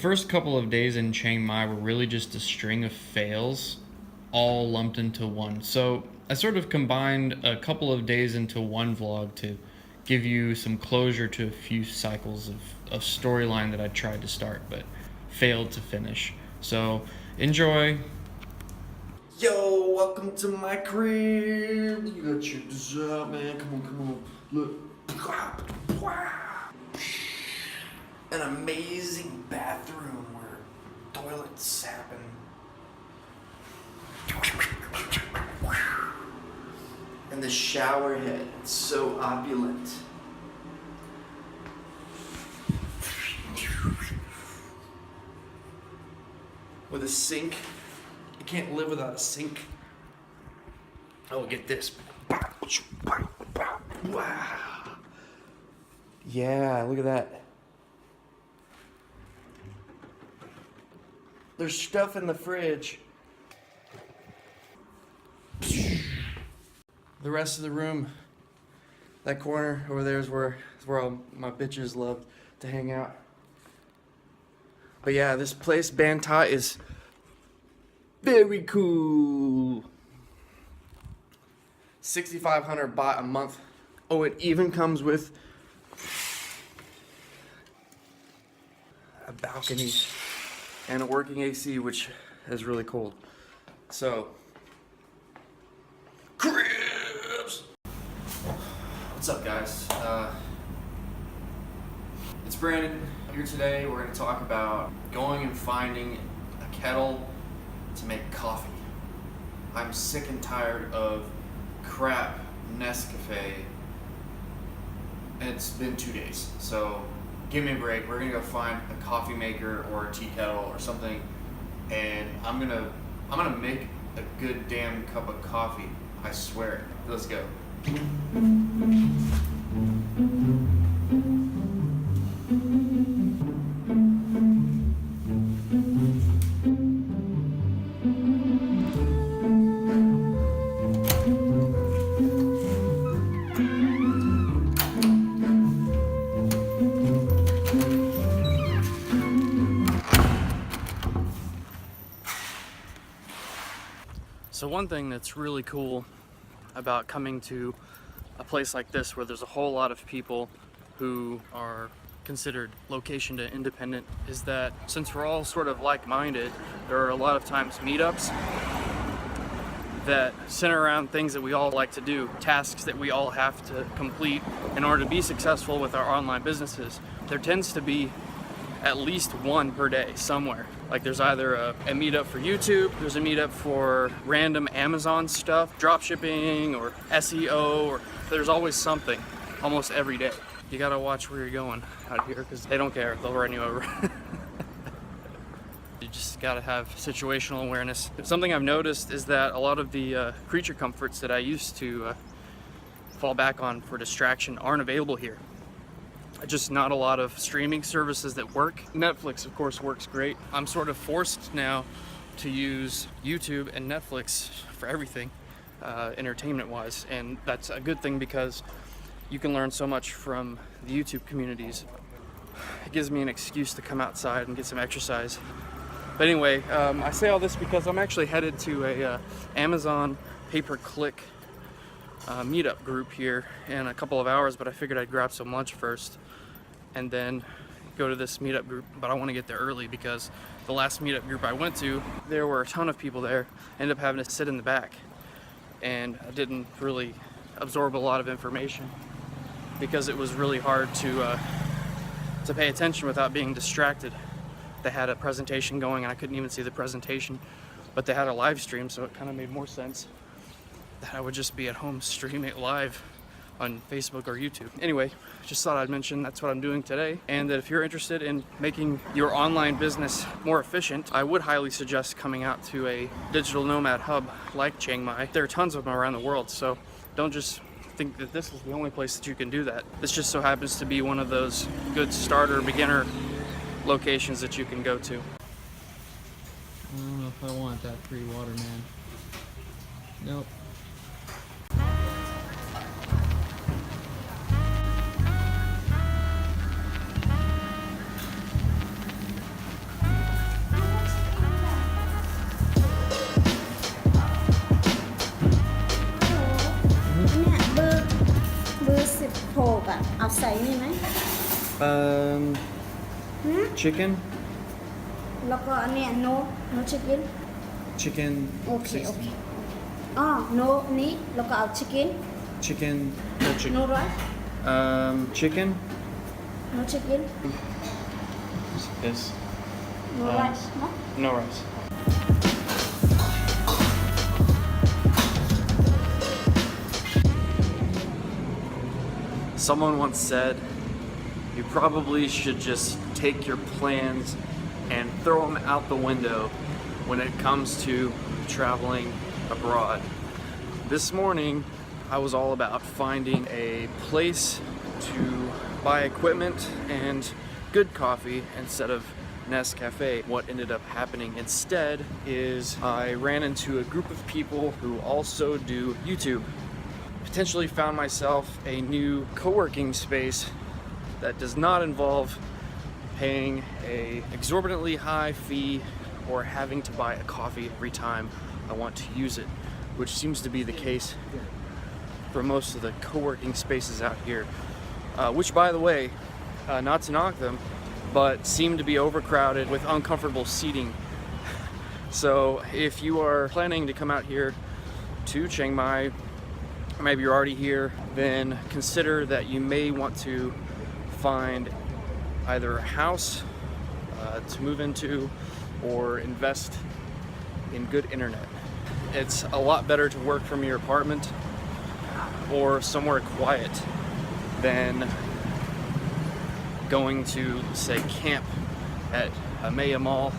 first couple of days in Chiang Mai were really just a string of fails all lumped into one. So I sort of combined a couple of days into one vlog to give you some closure to a few cycles of storyline that I tried to start but failed to finish. So enjoy. Yo, welcome to my crib. You gotta check this out, man. Come on. Look. An amazing bathroom where toilets happen. And the shower head, it's so opulent. With a sink. You can't live without a sink. Oh, get this. Wow. Yeah, look at that. There's stuff in the fridge. The rest of the room, that corner over there is where all my bitches love to hang out. But yeah, this place, Banta, is very cool. 6,500 baht a month. Oh, it even comes with a balcony and a working AC, which is really cold. So, cribs! What's up, guys? It's Brandon here today. We're going to talk about going and finding a kettle to make coffee. I'm sick and tired of crap Nescafe. It's been 2 days, so give me a break. We're gonna go find a coffee maker or a tea kettle or something, and I'm gonna make a good damn cup of coffee. I swear. Let's go. So one thing that's really cool about coming to a place like this where there's a whole lot of people who are considered location to independent is that since we're all sort of like-minded, there are a lot of times meetups that center around things that we all like to do, tasks that we all have to complete in order to be successful with our online businesses. There tends to be at least one per day somewhere. Like there's either a meetup for YouTube, there's a meetup for random Amazon stuff, drop shipping or SEO, or there's always something almost every day. You gotta watch where you're going out here because they don't care, they'll run you over. You just gotta have situational awareness. Something I've noticed is that a lot of the creature comforts that I used to fall back on for distraction aren't available here. Just not a lot of streaming services that work. Netflix, of course, works great. I'm sort of forced now to use YouTube and Netflix for everything, entertainment-wise, and that's a good thing because you can learn so much from the YouTube communities. It gives me an excuse to come outside and get some exercise. But anyway, I say all this because I'm actually headed to a Amazon pay-per-click meetup group here in a couple of hours, but I figured I'd grab some lunch first and then go to this meetup group. But I want to get there early because the last meetup group I went to, there were a ton of people there. I ended up having to sit in the back, and I didn't really absorb a lot of information because it was really hard to pay attention without being distracted. They had a presentation going and I couldn't even see the presentation, but they had a live stream, so it kind of made more sense that I would just be at home streaming it live on Facebook or YouTube. Anyway, just thought I'd mention that's what I'm doing today, and that if you're interested in making your online business more efficient, I would highly suggest coming out to a digital nomad hub like Chiang Mai. There are tons of them around the world, so don't just think that this is the only place that you can do that. This just so happens to be one of those good starter, beginner locations that you can go to. I don't know if I want that free water, man. Nope. Chicken. แล้วก็อันเนี้ย no chicken Chicken. โอเคอ๋อ no นี้แล้วก็เอา chicken Chicken. No chicken. no rice Chicken. no chicken This. no rice no No rice. Someone once said, you probably should just take your plans and throw them out the window when it comes to traveling abroad. This morning, I was all about finding a place to buy equipment and good coffee instead of Nescafe. What ended up happening instead is I ran into a group of people who also do YouTube. Potentially found myself a new co-working space that does not involve paying a exorbitantly high fee or having to buy a coffee every time I want to use it, which seems to be the case for most of the co-working spaces out here, which, by the way, not to knock them, but seem to be overcrowded with uncomfortable seating. So if you are planning to come out here to Chiang Mai, or maybe you're already here, then consider that you may want to find either a house to move into or invest in good internet. It's a lot better to work from your apartment or somewhere quiet than going to, say, camp at a Maya Mall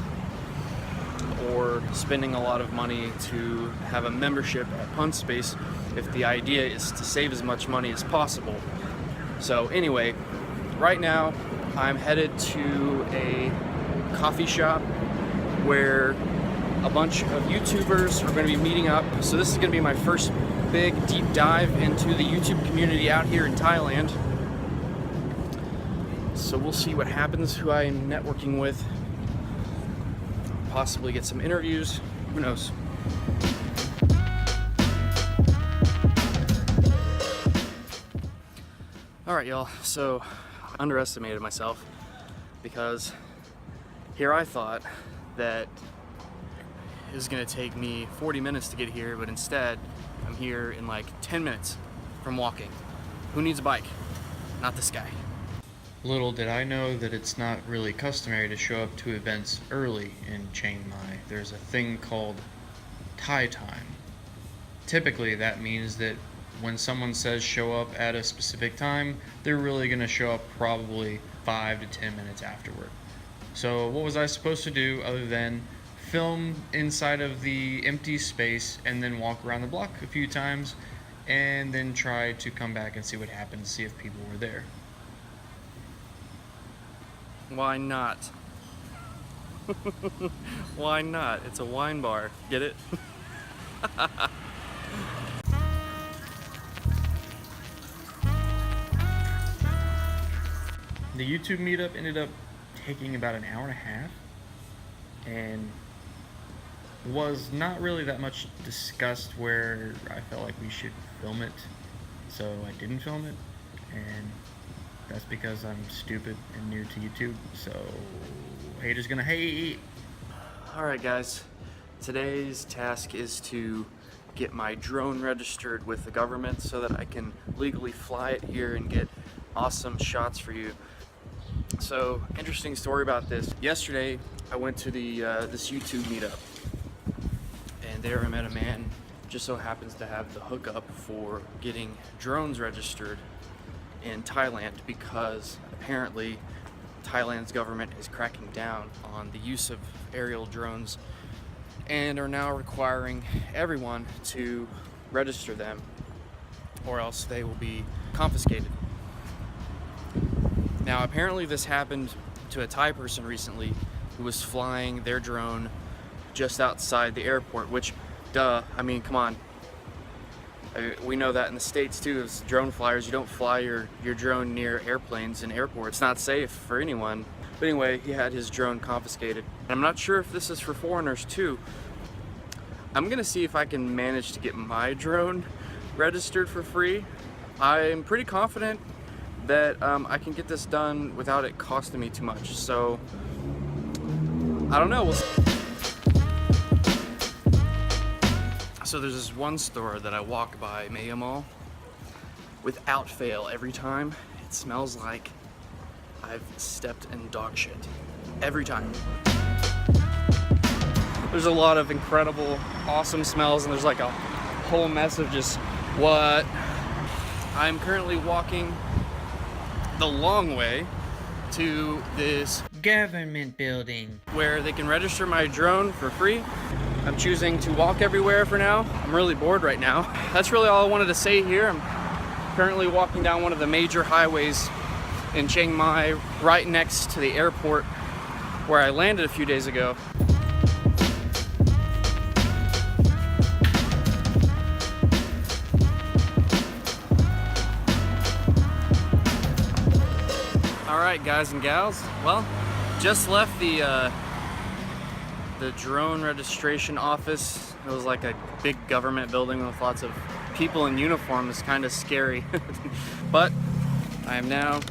or spending a lot of money to have a membership at Pun Space if the idea is to save as much money as possible. So anyway, right now I'm headed to a coffee shop where a bunch of YouTubers are going to be meeting up. So this is going to be my first big deep dive into the YouTube community out here in Thailand. So we'll see what happens, who I'm networking with, possibly get some interviews, who knows. Alright y'all, so I underestimated myself because here I thought that it was going to take me 40 minutes to get here, but instead I'm here in like 10 minutes from walking. Who needs a bike? Not this guy. Little did I know that it's not really customary to show up to events early in Chiang Mai. There's a thing called Thai time. Typically that means that when someone says show up at a specific time, they're really going to show up probably 5 to 10 minutes afterward. So what was I supposed to do other than film inside of the empty space and then walk around the block a few times and then try to come back and see what happened, see if people were there? Why not? Why not? It's a wine bar. Get it? The YouTube meetup ended up taking about an hour and a half and was not really that much discussed where I felt like we should film it, so I didn't film it, and that's because I'm stupid and new to YouTube, so haters gonna hate. Alright guys, today's task is to get my drone registered with the government so that I can legally fly it here and get awesome shots for you. So, interesting story about this. Yesterday, I went to the this YouTube meetup, and there I met a man who just so happens to have the hookup for getting drones registered in Thailand, because apparently Thailand's government is cracking down on the use of aerial drones and are now requiring everyone to register them or else they will be confiscated. Now apparently this happened to a Thai person recently who was flying their drone just outside the airport, which, duh, I mean, come on. We know that in the States too, as drone flyers, you don't fly your drone near airplanes and airports. It's not safe for anyone. But anyway, he had his drone confiscated. And I'm not sure if this is for foreigners too. I'm gonna see if I can manage to get my drone registered for free. I'm pretty confident that I can get this done without it costing me too much. So I don't know. We'll see. So there's this one store that I walk by, Maya Mall, without fail every time. It smells like I've stepped in dog shit. Every time. There's a lot of incredible, awesome smells, and there's like a whole mess of just what. I'm currently walking the long way to this Government building. where they can register my drone for free. I'm choosing to walk everywhere for now. I'm really bored right now. That's really all I wanted to say here. I'm currently walking down one of the major highways in Chiang Mai, right next to the airport where I landed a few days ago. All right, guys and gals. Well, just left the drone registration office. It was like a big government building with lots of people in uniform. It's kind of scary, but I am now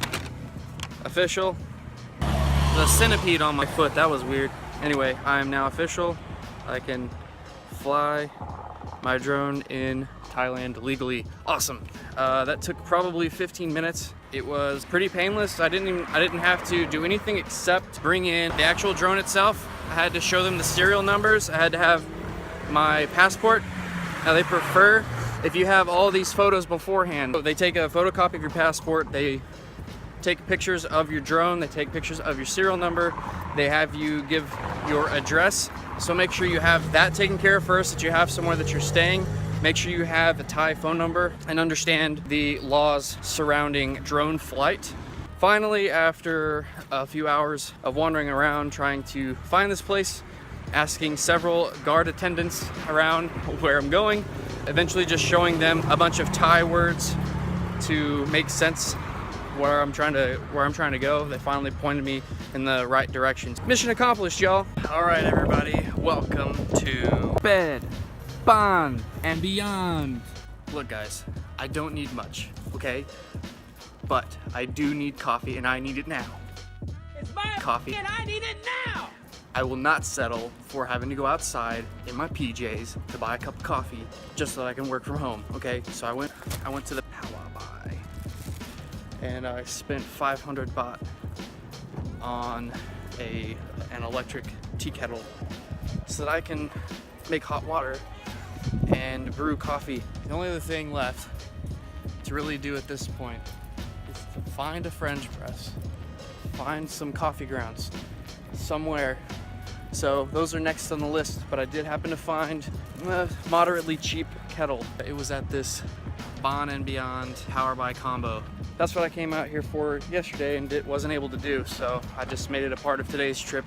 official. The centipede on my foot, that was weird. Anyway, I am now official. I can fly my drone in Thailand legally. Awesome. That took probably 15 minutes. It was pretty painless. I didn't have to do anything except bring in the actual drone itself. I had to show them the serial numbers. I had to have my passport. Now they prefer if you have all these photos beforehand. They take a photocopy of your passport, they take pictures of your drone, they take pictures of your serial number, they have you give your address. So make sure you have that taken care of first, that you have somewhere that you're staying. Make sure you have a Thai phone number and understand the laws surrounding drone flight. Finally, after a few hours of wandering around trying to find this place, asking several guard attendants around where I'm going, eventually just showing them a bunch of Thai words to make sense where I'm trying to go, they finally pointed me in the right direction. Mission accomplished, y'all. All right, everybody, welcome to Bed, Bond, and Beyond. Look, guys, I don't need much, okay? But I do need coffee, and I need it now. It's my Coffee. and I need it now! I will not settle for having to go outside in my PJs to buy a cup of coffee just so that I can work from home, okay? So I went to the Power Buy, and I spent 500 baht on an electric tea kettle so that I can make hot water and brew coffee. The only other thing left to really do at this point is to find a French press, find some coffee grounds somewhere. So those are next on the list, but I did happen to find a moderately cheap kettle. It was at this Bon and Beyond Power Buy combo. That's what I came out here for yesterday and wasn't able to do, so I just made it a part of today's trip.